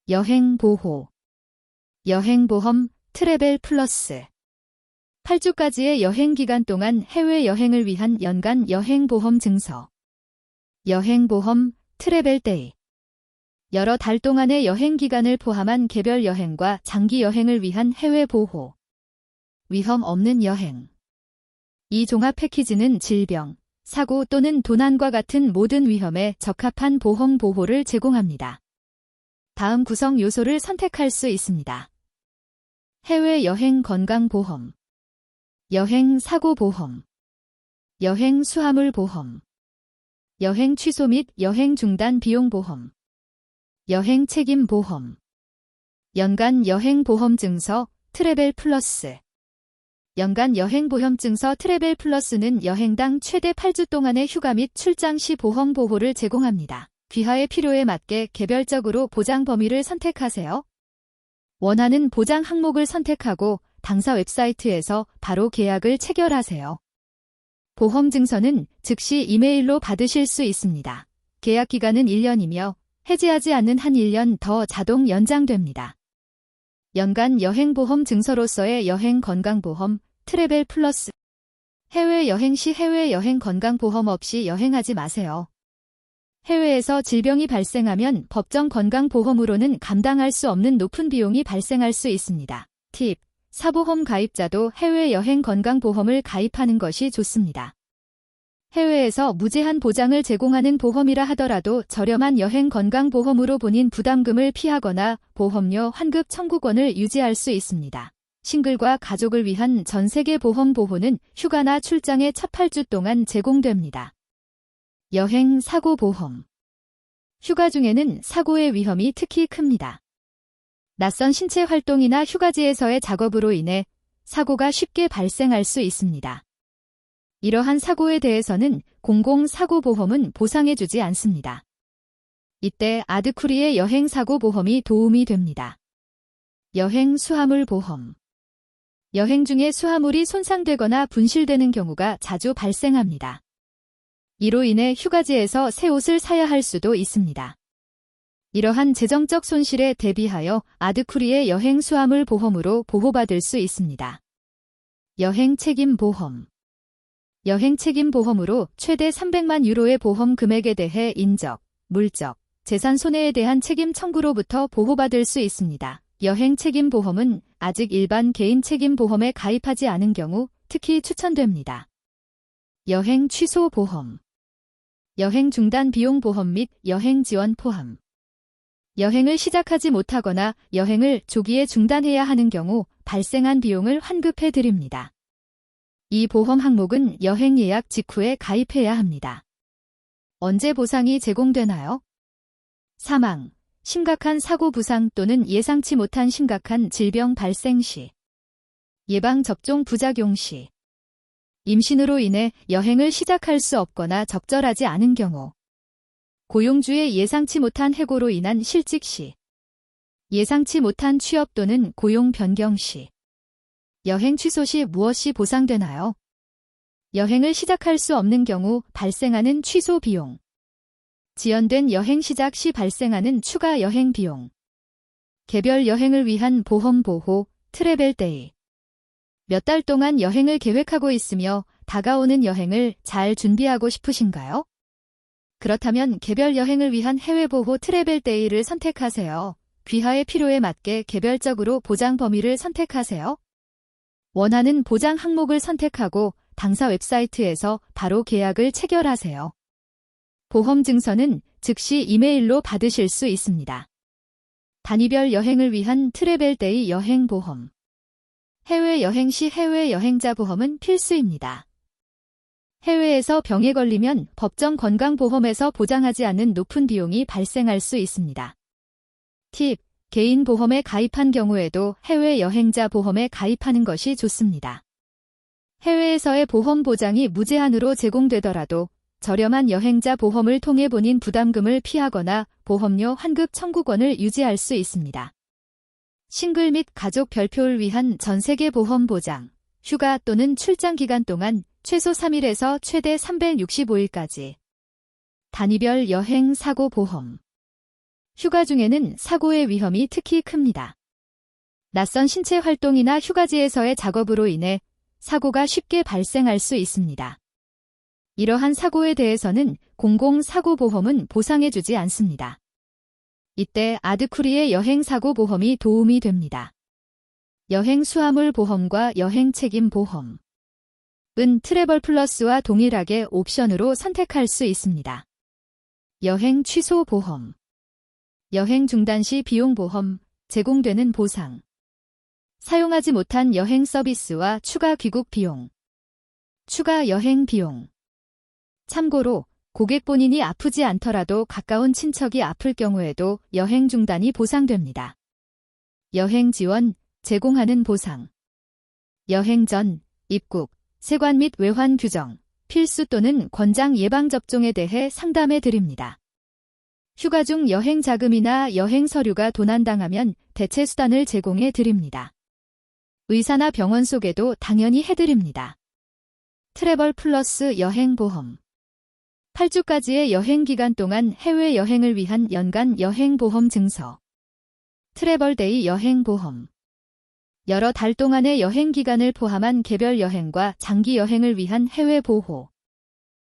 여행보호, 여행보험 트래벨 플러스 8주까지의 여행기간 동안 해외여행을 위한 연간 여행보험 증서, 여행보험 트래벨데이 여러 달 동안의 여행기간을 포함한 개별 여행과 장기 여행을 위한 해외보호, 위험 없는 여행. 이 종합 패키지는 질병, 사고 또는 도난과 같은 모든 위험에 적합한 보험 보호를 제공합니다. 다음 구성 요소를 선택할 수 있습니다. 해외여행 건강보험, 여행 사고보험, 여행 수화물 보험, 여행 취소 및 여행 중단 비용 보험, 여행 책임 보험, 연간 여행 보험 증서 트래벨 플러스. 연간 여행 보험 증서 트래벨 플러스는 여행당 최대 8주 동안의 휴가 및 출장 시 보험 보호를 제공합니다. 귀하의 필요에 맞게 개별적으로 보장 범위를 선택하세요. 원하는 보장 항목을 선택하고 당사 웹사이트에서 바로 계약을 체결하세요. 보험 증서는 즉시 이메일로 받으실 수 있습니다. 계약 기간은 1년이며 해지하지 않는 한 1년 더 자동 연장됩니다. 연간 여행보험 증서로서의 여행 건강보험 트래벨 플러스. 해외여행 시 해외여행 건강보험 없이 여행하지 마세요. 해외에서 질병이 발생하면 법정 건강보험으로는 감당할 수 없는 높은 비용이 발생할 수 있습니다. 팁. 사보험 가입자도 해외여행 건강보험을 가입하는 것이 좋습니다. 해외에서 무제한 보장을 제공하는 보험이라 하더라도 저렴한 여행 건강보험으로 본인 부담금을 피하거나 보험료 환급 청구권을 유지할 수 있습니다. 싱글과 가족을 위한 전세계 보험 보호는 휴가나 출장의 첫 8주 동안 제공됩니다. 여행 사고 보험. 휴가 중에는 사고의 위험이 특히 큽니다. 낯선 신체 활동이나 휴가지에서의 작업으로 인해 사고가 쉽게 발생할 수 있습니다. 이러한 사고에 대해서는 공공사고보험은 보상해주지 않습니다. 이때 아드쿠리의 여행사고보험이 도움이 됩니다. 여행 수화물 보험. 여행 중에 수화물이 손상되거나 분실되는 경우가 자주 발생합니다. 이로 인해 휴가지에서 새 옷을 사야 할 수도 있습니다. 이러한 재정적 손실에 대비하여 아드쿠리의 여행 수화물 보험으로 보호받을 수 있습니다. 여행 책임 보험. 여행 책임 보험으로 최대 300만 유로의 보험 금액에 대해 인적, 물적, 재산 손해에 대한 책임 청구로부터 보호받을 수 있습니다. 여행 책임 보험은 아직 일반 개인 책임 보험에 가입하지 않은 경우 특히 추천됩니다. 여행 취소 보험. 여행 중단 비용 보험 및 여행 지원 포함. 여행을 시작하지 못하거나 여행을 조기에 중단해야 하는 경우 발생한 비용을 환급해 드립니다. 이 보험 항목은 여행 예약 직후에 가입해야 합니다. 언제 보상이 제공되나요? 사망, 심각한 사고 부상 또는 예상치 못한 심각한 질병 발생 시, 예방접종 부작용 시, 임신으로 인해 여행을 시작할 수 없거나 적절하지 않은 경우, 고용주의 예상치 못한 해고로 인한 실직 시, 예상치 못한 취업 또는 고용 변경 시, 여행 취소 시 무엇이 보상되나요? 여행을 시작할 수 없는 경우 발생하는 취소 비용, 지연된 여행 시작 시 발생하는 추가 여행 비용, 개별 여행을 위한 보험 보호, 트래벨데이. 몇 달 동안 여행을 계획하고 있으며 다가오는 여행을 잘 준비하고 싶으신가요? 그렇다면 개별 여행을 위한 해외 보호 트래벨데이를 선택하세요. 귀하의 필요에 맞게 개별적으로 보장 범위를 선택하세요. 원하는 보장 항목을 선택하고 당사 웹사이트에서 바로 계약을 체결하세요. 보험 증서는 즉시 이메일로 받으실 수 있습니다. 단위별 여행을 위한 트래벨데이 여행 보험. 해외여행 시 해외여행자 보험은 필수입니다. 해외에서 병에 걸리면 법정 건강보험에서 보장하지 않는 높은 비용이 발생할 수 있습니다. 팁. 개인 보험에 가입한 경우에도 해외여행자 보험에 가입하는 것이 좋습니다. 해외에서의 보험 보장이 무제한으로 제공되더라도 저렴한 여행자 보험을 통해 본인 부담금을 피하거나 보험료 환급 청구권을 유지할 수 있습니다. 싱글 및 가족 별표를 위한 전세계 보험 보장, 휴가 또는 출장 기간 동안 최소 3일에서 최대 365일까지. 단위별 여행 사고 보험. 휴가 중에는 사고의 위험이 특히 큽니다. 낯선 신체 활동이나 휴가지에서의 작업으로 인해 사고가 쉽게 발생할 수 있습니다. 이러한 사고에 대해서는 공공사고보험은 보상해주지 않습니다. 이때 아드쿠리의 여행사고보험이 도움이 됩니다. 여행수화물보험과 여행책임보험은 트래벌플러스와 동일하게 옵션으로 선택할 수 있습니다. 여행취소보험, 여행중단 시 비용보험, 제공되는 보상, 사용하지 못한 여행 서비스와 추가 귀국 비용, 추가 여행 비용. 참고로 고객 본인이 아프지 않더라도 가까운 친척이 아플 경우에도 여행 중단이 보상됩니다. 여행 지원, 제공하는 보상. 여행 전, 입국, 세관 및 외환 규정, 필수 또는 권장 예방접종에 대해 상담해 드립니다. 휴가 중 여행 자금이나 여행 서류가 도난당하면 대체 수단을 제공해 드립니다. 의사나 병원 소개도 당연히 해드립니다. 트래벌 플러스 여행보험. 8주까지의 여행 기간 동안 해외여행을 위한 연간 여행보험 증서. 트래벌데이 여행보험. 여러 달 동안의 여행 기간을 포함한 개별 여행과 장기 여행을 위한 해외 보호.